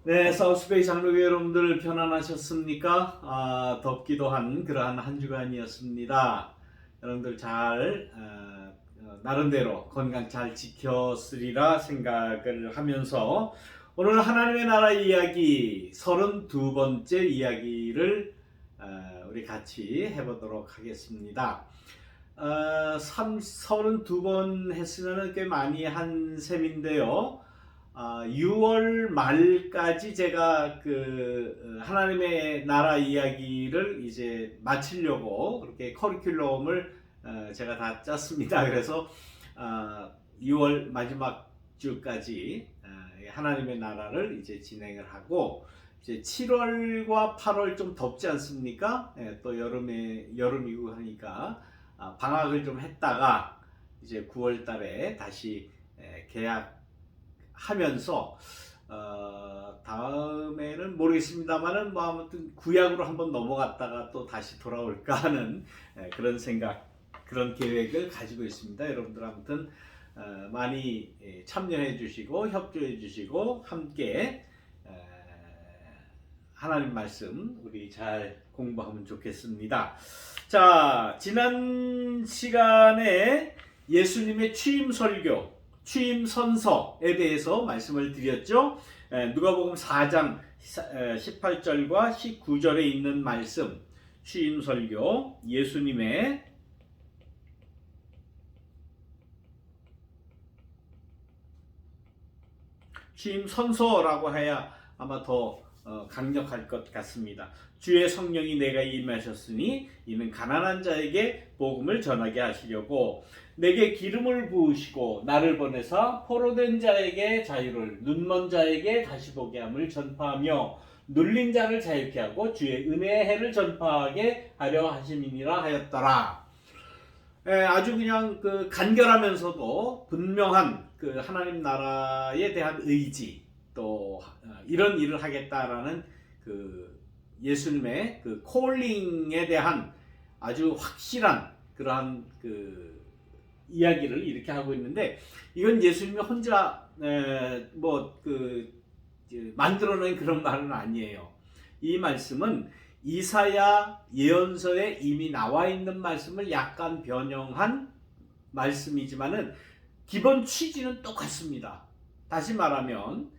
네, 사우스베이 장로교 여러분들 편안하셨습니까? 덥기도 한 그러한 한 주간이었습니다. 여러분들 잘 나름대로 건강 잘 지켰으리라 생각을 하면서 오늘 하나님의 나라 이야기 32번째 이야기를 우리 같이 해보도록 하겠습니다. 32번 했으면 꽤 많이 한 셈인데요. 6월 말까지 제가 그 하나님의 나라 이야기를 이제 마치려고 그렇게 커리큘럼을 제가 다 짰습니다. 그래서 6월 마지막 주까지 하나님의 나라를 이제 진행을 하고 이제 7월과 8월 좀 덥지 않습니까? 또 여름이고 하니까 방학을 좀 했다가 이제 9월 달에 다시 계약하면서 다음에는 모르겠습니다만은 뭐 아무튼 구약으로 한번 넘어갔다가 또 다시 돌아올까 하는 그런 생각, 그런 계획을 가지고 있습니다. 여러분들 아무튼 많이 참여해 주시고 협조해 주시고 함께 하나님 말씀 우리 잘 공부하면 좋겠습니다. 자, 지난 시간에 예수님의 취임 설교, 취임 선서에 대해서 말씀을 드렸죠. 누가복음 4장 18절과 19절에 있는 말씀, 취임 설교, 예수님의 취임 선서라고 해야 아마 더 강력할 것 같습니다. 주의 성령이 내가 임하셨으니 이는 가난한 자에게 복음을 전하게 하시려고 내게 기름을 부으시고 나를 보내사 포로된 자에게 자유를, 눈먼 자에게 다시 보게 함을 전파하며 눌린 자를 자유케 하고 주의 은혜의 해를 전파하게 하려 하심이니라 하였더라. 아주 그냥 그 간결하면서도 분명한 그 하나님 나라에 대한 의지, 또 이런 일을 하겠다라는 그 예수님의 그 콜링에 대한 아주 확실한 그러한 그 이야기를 이렇게 하고 있는데, 이건 예수님이 혼자 뭐 그 만들어낸 그런 말은 아니에요. 이 말씀은 이사야 예언서에 이미 나와 있는 말씀을 약간 변형한 말씀이지만은 기본 취지는 똑같습니다. 다시 말하면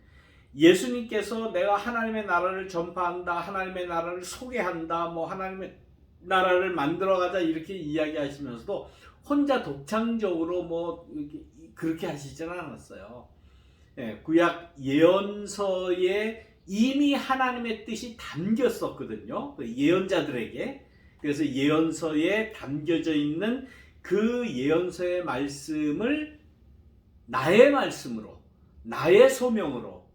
예수님께서 내가 하나님의 나라를 전파한다, 하나님의 나라를 소개한다, 뭐 하나님의 나라를 만들어가자 이렇게 이야기하시면서도 혼자 독창적으로 뭐 그렇게 하시지는 않았어요. 구약 예언서에 이미 하나님의 뜻이 담겼었거든요. 그 예언자들에게. 그래서 예언서에 담겨져 있는 그 예언서의 말씀을 나의 말씀으로, 나의 소명으로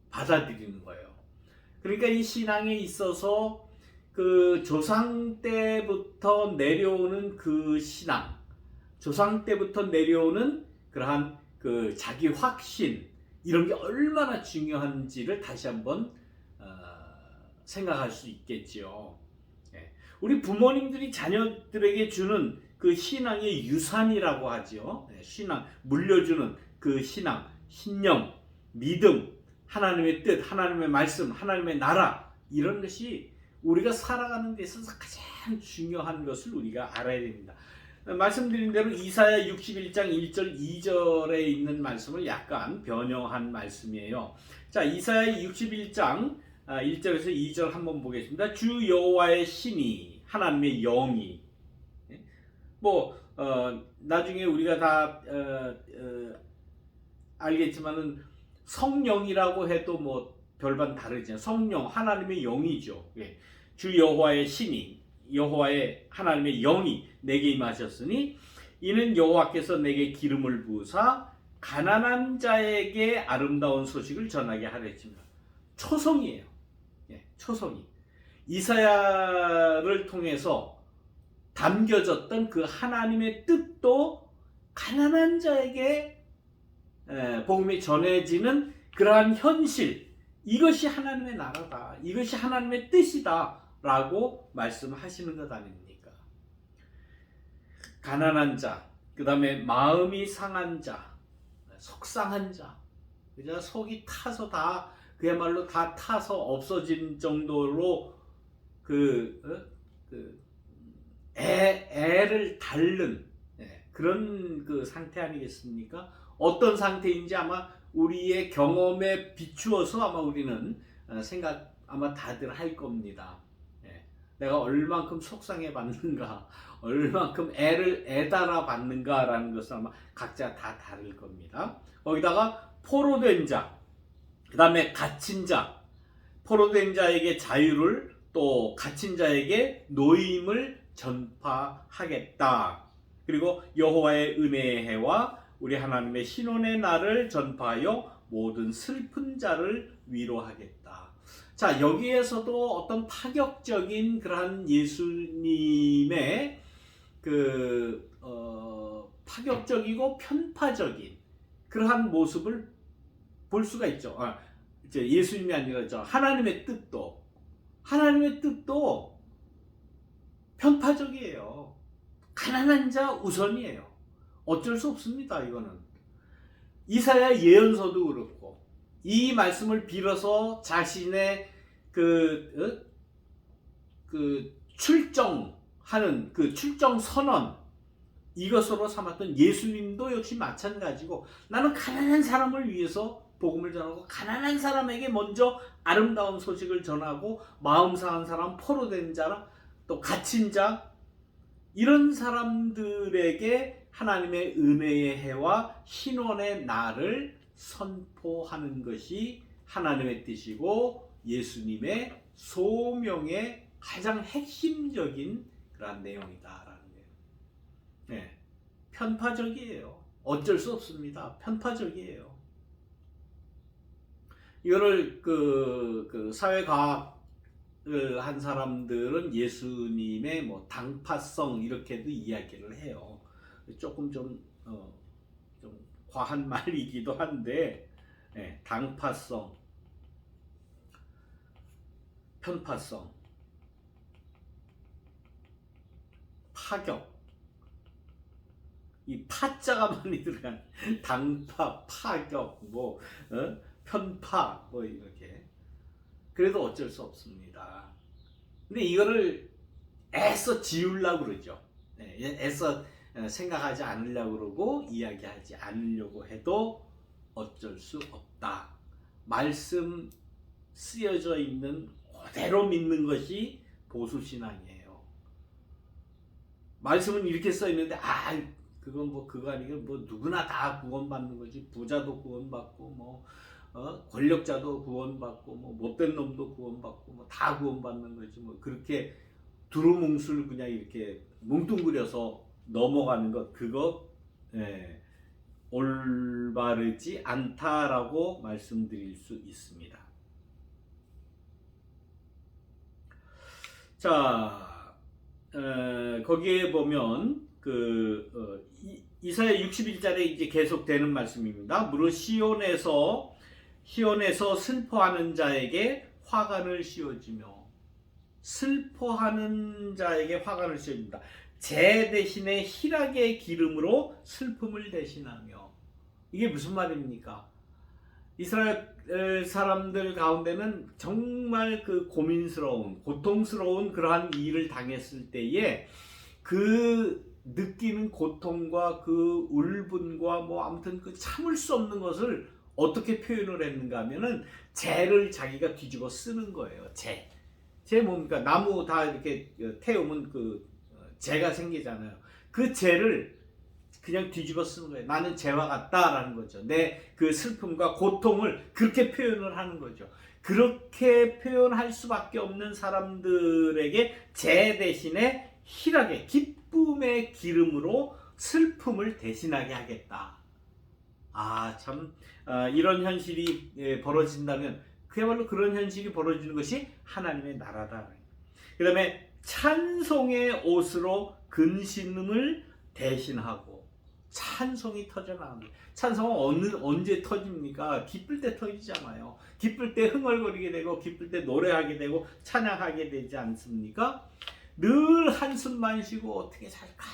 받아들이는 거예요. 그러니까 이 신앙에 있어서 그 조상 때부터 내려오는 그 신앙, 조상 때부터 내려오는 그러한 그 자기 확신, 이런 게 얼마나 중요한지를 다시 한번 생각할 수 있겠죠. 우리 부모님들이 자녀들에게 주는 그 신앙의 유산이라고 하죠. 신앙, 물려주는 그 신앙, 신념, 믿음, 하나님의 뜻, 하나님의 말씀, 하나님의 나라, 이런 것이 우리가 살아가는 데 있어서 가장 중요한 것을 우리가 알아야 됩니다. 말씀드린 대로 이사야 61장 1절 2절에 있는 말씀을 약간 변형한 말씀이에요. 자, 이사야 61장 1절에서 2절 한번 보겠습니다. 주 여호와의 신이, 하나님의 영이, 뭐 나중에 우리가 다 알겠지만은 성령이라고 해도 뭐 별반 다르지. 성령, 하나님의 영이죠. 주 여호와의 신이, 여호와의 하나님의 영이 내게 임하셨으니 이는 여호와께서 내게 기름을 부으사 가난한 자에게 아름다운 소식을 전하게 하랬습니다. 초성이에요. 초성이 이사야를 통해서 담겨졌던 그 하나님의 뜻도 가난한 자에게 복음이 전해지는 그러한 현실, 이것이 하나님의 나라다, 이것이 하나님의 뜻이다 라고 말씀하시는 것 아닙니까? 가난한 자, 그 다음에 마음이 상한 자, 속상한 자, 그죠? 속이 타서 다 그야말로 다 타서 없어진 정도로 그, 애를 앓는 그런 그 상태 아니겠습니까? 어떤 상태인지 아마 우리의 경험에 비추어서 아마 우리는 생각 아마 다들 할 겁니다. 내가 얼만큼 속상해 받는가, 얼만큼 애달아 받는가라는 것을 아마 각자 다 다를 겁니다. 거기다가 포로된 자, 그 다음에 갇힌 자, 포로된 자에게 자유를, 또 갇힌 자에게 노임을 전파하겠다. 그리고 여호와의 은혜의 해와 우리 하나님의 신원의 날을 전파하여 모든 슬픈 자를 위로하겠다. 자, 여기에서도 어떤 파격적인 그러한 예수님의 파격적이고 편파적인 그러한 모습을 볼 수가 있죠. 이제 예수님이 아니라 하나님의 뜻도 편파적이에요. 가난한 자 우선이에요. 어쩔 수 없습니다. 이거는 이사야 예언서도 그렇고 이 말씀을 빌어서 자신의 출정하는 그 출정 선언 이것으로 삼았던 예수님도 역시 마찬가지고, 나는 가난한 사람을 위해서 복음을 전하고 가난한 사람에게 먼저 아름다운 소식을 전하고 마음 상한 사람, 포로된 자, 또 갇힌 자, 이런 사람들에게 하나님의 은혜의 해와 신원의 날을 선포하는 것이 하나님의 뜻이고 예수님의 소명의 가장 핵심적인 그런 내용이다라는 거예요. 편파적이에요. 어쩔 수 없습니다. 편파적이에요. 이거를 사회과학을 한 사람들은 예수님의 뭐 당파성 이렇게도 이야기를 해요. 조금 좀 과한 말이기도 한데, 당파성, 편파성, 파격, 이 파자가 많이 들어간 당파, 파격, 편파, 이렇게. 그래도 어쩔 수 없습니다. 근데 이거를 애써 지우려고 그러죠. 애써 생각하지 않으려고 그러고 이야기하지 않으려고 해도 어쩔 수 없다. 말씀 쓰여져 있는 그대로 믿는 것이 보수신앙이에요. 말씀은 이렇게 써 있는데 그건 그거 아니고 누구나 다 구원받는 거지. 부자도 구원받고 권력자도 구원받고 못된 놈도 구원받고 다 구원받는 거지. 그렇게 두루뭉술 그냥 이렇게 뭉뚱그려서 넘어가는 것, 그거 올바르지 않다라고 말씀드릴 수 있습니다. 자, 거기에 보면 이사야 61절에 이제 계속되는 말씀입니다. 무릇 시온에서 슬퍼하는 자에게 화관을 씌워주며, 슬퍼하는 자에게 화관을 씌워줍니다. 제 대신에 희락의 기름으로 슬픔을 대신하며. 이게 무슨 말입니까? 이스라엘 사람들 가운데는 정말 고통스러운 그러한 일을 당했을 때에 느끼는 고통과 울분과 아무튼 참을 수 없는 것을 어떻게 표현을 했는가 하면은 재를 자기가 뒤집어 쓰는 거예요. 재 뭡니까? 나무 다 이렇게 태우면 재가 생기잖아요. 그 재를 그냥 뒤집어 쓰는 거예요. 나는 재와 같다라는 거죠. 내 슬픔과 고통을 그렇게 표현을 하는 거죠. 그렇게 표현할 수밖에 없는 사람들에게 재 대신에 희락의 기쁨의 기름으로 슬픔을 대신하게 하겠다. 이런 현실이 벌어진다면 그야말로 그런 현실이 벌어지는 것이 하나님의 나라다. 그 다음에 찬송의 옷으로 근신음을 대신하고, 찬송이 터져나옵니다. 찬송은 언제 터집니까? 기쁠 때 터지잖아요. 기쁠 때 흥얼거리게 되고 기쁠 때 노래하게 되고 찬양하게 되지 않습니까? 늘 한숨만 쉬고 어떻게 살까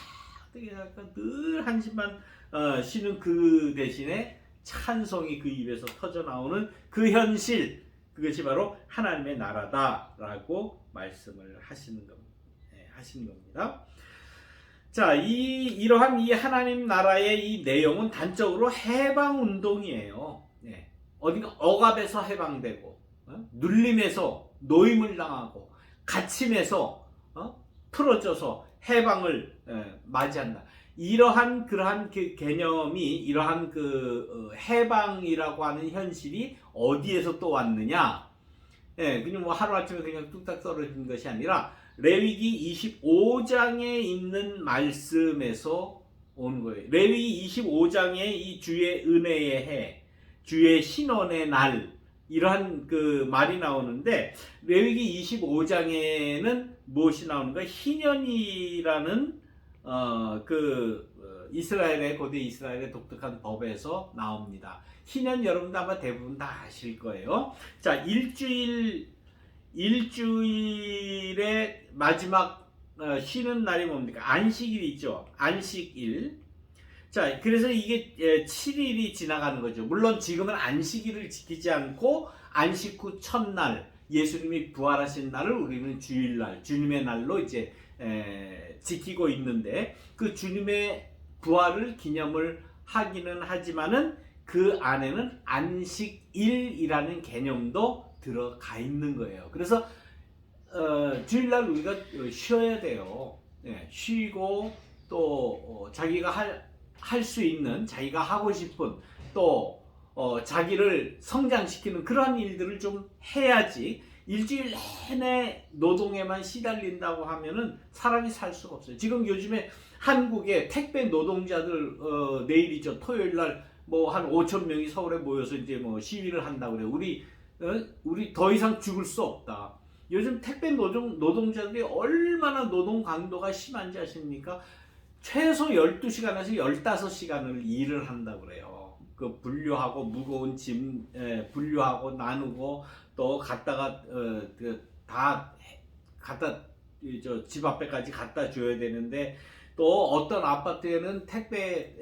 늘 한숨만 쉬는 그 대신에 찬송이 그 입에서 터져나오는 그 현실, 그것이 바로 하나님의 나라다라고 말씀을 하시는 겁니다. 자, 이러한 이 하나님 나라의 이 내용은 단적으로 해방 운동이에요. 어딘가 억압에서 해방되고, 눌림에서 노임을 당하고, 갇힘에서 풀어져서 해방을 맞이한다. 이러한 그러한 그 개념이 이러한 해방이라고 하는 현실이 어디에서 또 왔느냐? 그냥 뭐 하루아침에 그냥 뚝딱 떨어진 것이 아니라 레위기 25장에 있는 말씀에서 오는 거예요. 레위기 25장에 이 주의 은혜의 해, 주의 신원의 날 이러한 그 말이 나오는데 레위기 25장에는 무엇이 나오는가? 희년이라는 이스라엘의 고대 이스라엘의 독특한 법에서 나옵니다. 희년 여러분도 아마 대부분 다 아실 거예요. 자, 일주일의 마지막 쉬는 날이 뭡니까? 안식일 있죠. 안식일. 자, 그래서 이게 7일이 지나가는 거죠. 물론 지금은 안식일을 지키지 않고 안식 후 첫날 예수님이 부활하신 날을 우리는 주일날, 주님의 날로 이제 지키고 있는데 그 주님의 부활을 기념을 하기는 하지만은 그 안에는 안식일이라는 개념도 들어가 있는 거예요. 그래서 주일날 우리가 쉬어야 돼요. 쉬고 또 자기가 할 수 있는, 자기가 하고 싶은 또 자기를 성장시키는 그러한 일들을 좀 해야지. 일주일 내내 노동에만 시달린다고 하면은 사람이 살 수가 없어요. 지금 요즘에 한국의 택배 노동자들 내일이죠. 토요일 날 뭐 한 5천 명이 서울에 모여서 이제 뭐 시위를 한다고 그래요. 우리 더 이상 죽을 수 없다. 요즘 택배 노동자들이 얼마나 노동 강도가 심한지 아십니까? 최소 12시간에서 15시간을 일을 한다고 그래요. 그 분류하고 무거운 짐 분류하고 나누고 또 갖다가 다 갖다 집 앞에까지 갖다 줘야 되는데 또 어떤 아파트에는 택배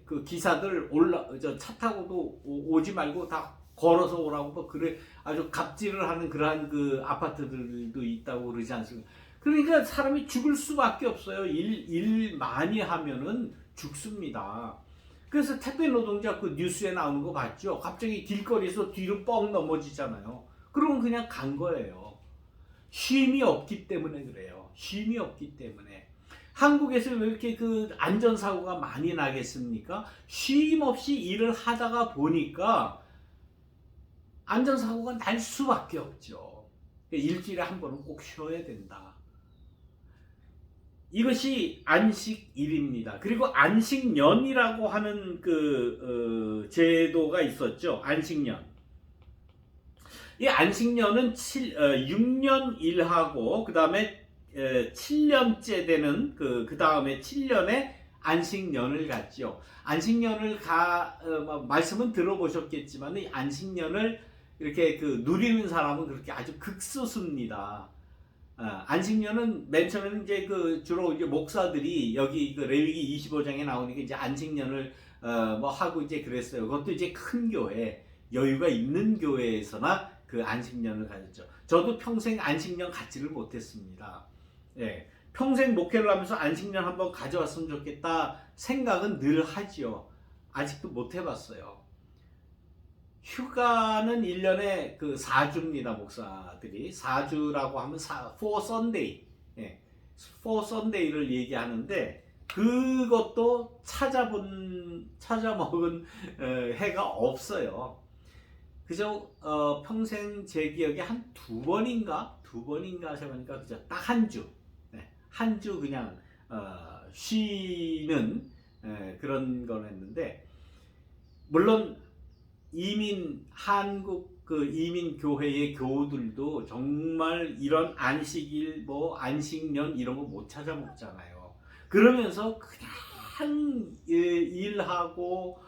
그 기사들 차 타고도 오지 말고 다 걸어서 오라고 뭐 그래 아주 갑질을 하는 그러한 그 아파트들도 있다고 그러지 않습니까? 그러니까 사람이 죽을 수밖에 없어요. 일 많이 하면은 죽습니다. 그래서 택배 노동자 그 뉴스에 나오는 거 봤죠? 갑자기 길거리에서 뒤로 뻥 넘어지잖아요. 그러면 그냥 간 거예요. 쉼이 없기 때문에 그래요. 쉼이 없기 때문에. 한국에서 왜 이렇게 그 안전사고가 많이 나겠습니까? 쉼 없이 일을 하다가 보니까 안전사고가 날 수밖에 없죠. 일주일에 한 번은 꼭 쉬어야 된다. 이것이 안식일입니다. 그리고 안식년이라고 하는 제도가 있었죠. 안식년. 이 안식년은 6년 일하고 그 다음에 7년째 되는 그 다음에 7년에 안식년을 갖죠. 안식년을 말씀은 들어보셨겠지만 이 안식년을 이렇게 누리는 사람은 그렇게 아주 극소수입니다. 안식년은 맨 처음에는 이제 주로 이제 목사들이 여기 레위기 25장에 나오니까 이제 안식년을 뭐 하고 이제 그랬어요. 그것도 이제 큰 교회, 여유가 있는 교회에서나 그 안식년을 가졌죠. 저도 평생 안식년 갖지를 못했습니다. 평생 목회를 하면서 안식년 한번 가져왔으면 좋겠다 생각은 늘 하지요. 아직도 못 해봤어요. 휴가는 1년에 4주입니다, 목사들이. 4주라고 하면 4 Sunday. 4 Sunday를 얘기하는데, 그것도 찾아먹은 해가 없어요. 그저, 평생 제 기억에 한 2번인가 해보니까, 그죠. 딱 한 주. 한 주 그냥, 쉬는, 그런 걸 했는데, 물론, 한국 이민 교회의 교우들도 정말 이런 안식일, 안식년 이런 거 못 찾아 먹잖아요. 그러면서 그냥 일하고,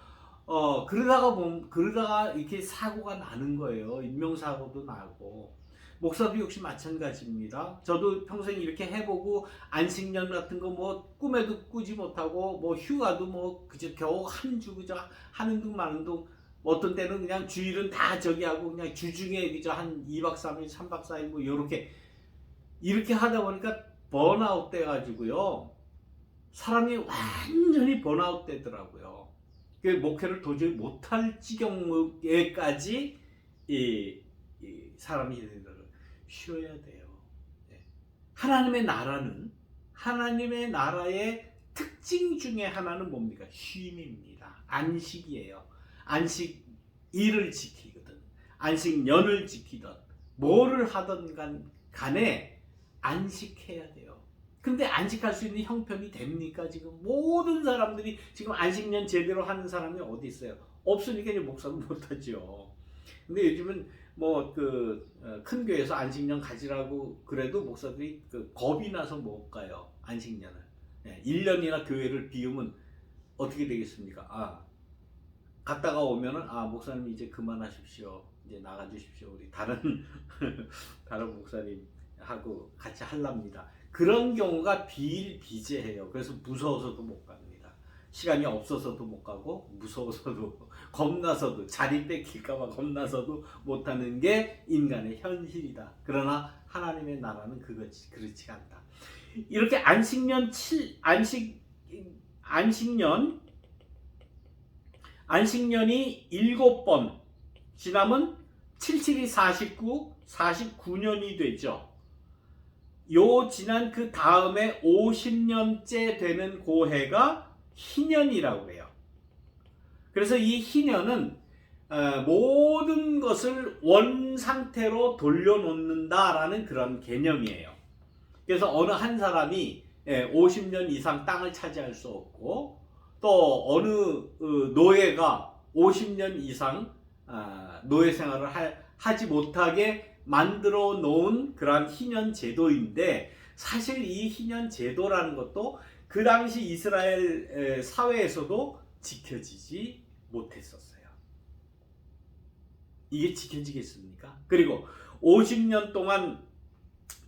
그러다가 이렇게 사고가 나는 거예요. 인명사고도 나고. 목사도 역시 마찬가지입니다. 저도 평생 이렇게 해보고, 안식년 같은 거 꿈에도 꾸지 못하고, 휴가도 그저 겨우 한 주 그저 하는 둥 마는 둥 어떤 때는 그냥 주일은 다 저기 하고 그냥 주중에 그저 한 2박 3일, 3박 4일 뭐 요렇게 이렇게 하다 보니까 번아웃 돼 가지고요. 사람이 완전히 번아웃 되더라고요. 그 목회를 도저히 못할 지경에까지 이 사람이 되더라고요. 쉬어야 돼요. 하나님의 나라는 하나님의 나라의 특징 중에 하나는 뭡니까? 쉼입니다. 안식이에요. 안식일을 지키거든, 안식년을 지키든 뭐를 하든 간에 안식해야 돼요. 근데 안식할 수 있는 형편이 됩니까? 지금 모든 사람들이 지금 안식년 제대로 하는 사람이 어디 있어요? 없으니까 이제 목사도 못하죠. 근데 요즘은 뭐 큰 교회에서 안식년 가지라고 그래도 목사들이 겁이 나서 못 가요. 안식년을. 1년이나 교회를 비우면 어떻게 되겠습니까? 갔다가 오면은 목사님 이제 그만하십시오. 이제 나가 주십시오. 우리 다른 다른 목사님하고 같이 하랍니다. 그런 경우가 비일비재해요. 그래서 무서워서도 못 갑니다. 시간이 없어서도 못 가고 무서워서도 겁나서도 자리 뺏길까봐 겁나서도 못하는 게 인간의 현실이다. 그러나 하나님의 나라는 그렇지 않다. 이렇게 안식년이 7번 지나면 77이 49, 49년이 되죠. 요 지난 그 다음에 50년째 되는 고해가 희년이라고 해요. 그래서 이 희년은 모든 것을 원상태로 돌려놓는다라는 그런 개념이에요. 그래서 어느 한 사람이 50년 이상 땅을 차지할 수 없고, 또 어느 노예가 50년 이상 노예 생활을 하지 못하게 만들어 놓은 그러한 희년 제도인데, 사실 이 희년 제도라는 것도 그 당시 이스라엘 사회에서도 지켜지지 못했었어요. 이게 지켜지겠습니까? 그리고 50년 동안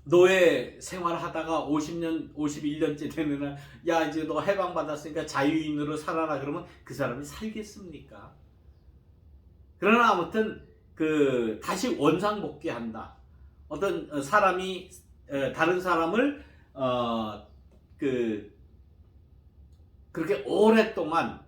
노예 생활을 하다가 51년째 되는 날, 야 이제 너 해방받았으니까 자유인으로 살아라 그러면 그 사람이 살겠습니까? 그러나 아무튼 다시 원상복귀한다. 어떤 사람이 다른 사람을 그렇게 오랫동안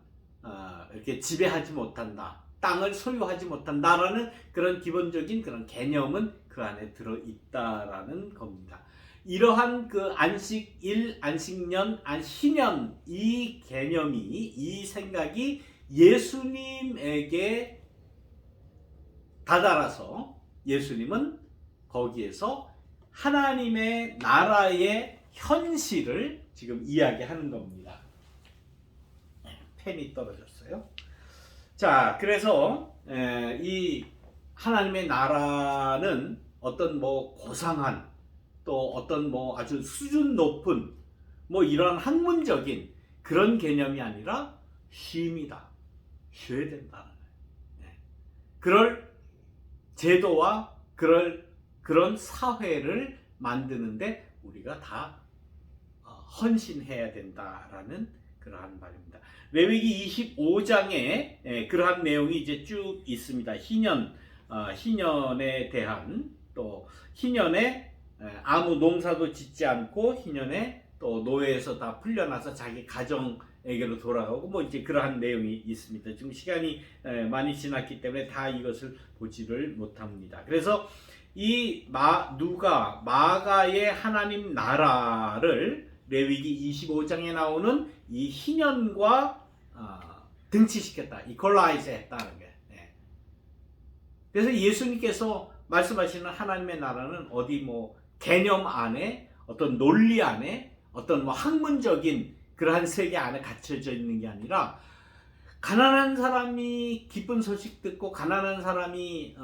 이렇게 지배하지 못한다, 땅을 소유하지 못한다라는 그런 기본적인 그런 개념은 그 안에 들어 있다라는 겁니다. 이러한 안식일, 안식년, 희년, 이 개념이, 이 생각이 예수님에게 다다라서 예수님은 거기에서 하나님의 나라의 현실을 지금 이야기하는 겁니다. 펜이 떨어졌어요. 자, 그래서 이 하나님의 나라는 어떤 고상한, 또 어떤 아주 수준 높은 이런 학문적인 그런 개념이 아니라 쉼이다. 쉬어야 된다는 거예요. 그럴 제도와 그런 사회를 만드는데 우리가 다 헌신해야 된다라는 그러한 말입니다. 레위기 25장에 그러한 내용이 이제 쭉 있습니다. 희년에 대한, 또 희년에 아무 농사도 짓지 않고 희년에 또 노예에서 다 풀려나서 자기 가정에게로 돌아가고 이제 그러한 내용이 있습니다. 지금 시간이 많이 지났기 때문에 다 이것을 보지를 못합니다. 그래서 이 마가의 하나님 나라를 레위기 25장에 나오는 이 희년과 등치시켰다, 이퀄라이즈 했다는 게. 그래서 예수님께서 말씀하시는 하나님의 나라는 어디 개념 안에, 어떤 논리 안에, 어떤 학문적인 그러한 세계 안에 갇혀져 있는 게 아니라, 가난한 사람이 기쁜 소식 듣고, 가난한 사람이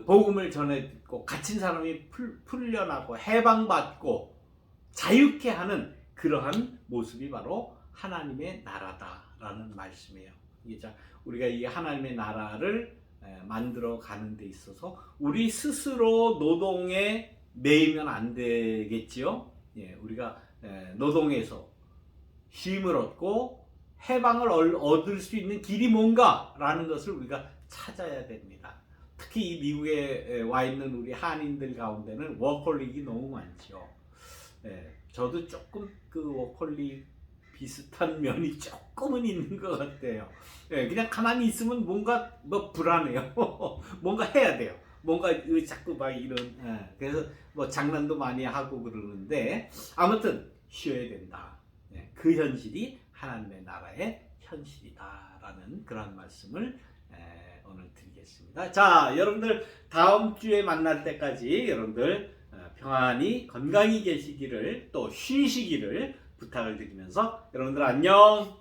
복음을 전해 듣고, 갇힌 사람이 풀려나고 해방받고 자유케 하는 그러한 모습이 바로 하나님의 나라다라는 말씀이에요. 우리가 이 하나님의 나라를 만들어 가는 데 있어서 우리 스스로 노동에 매이면 안 되겠지요. 우리가 노동에서 쉼을 얻고 해방을 얻을 수 있는 길이 뭔가라는 것을 우리가 찾아야 됩니다. 특히 이 미국에 와 있는 우리 한인들 가운데는 워커홀릭이 너무 많죠. 예, 저도 조금 그 워커홀릭 비슷한 면이 조금은 있는 것 같아요. 예, 그냥 가만히 있으면 뭔가 뭐 불안해요. 뭔가 해야 돼요. 뭔가 자꾸 막 이런, 예, 그래서 뭐 장난도 많이 하고 그러는데 아무튼 쉬어야 된다. 예, 그 현실이 하나님의 나라의 현실이다라는 그런 말씀을 오늘 드리겠습니다. 자, 여러분들 다음 주에 만날 때까지 여러분들 평안히 건강히 계시기를 또 쉬시기를 부탁을 드리면서 여러분들 안녕.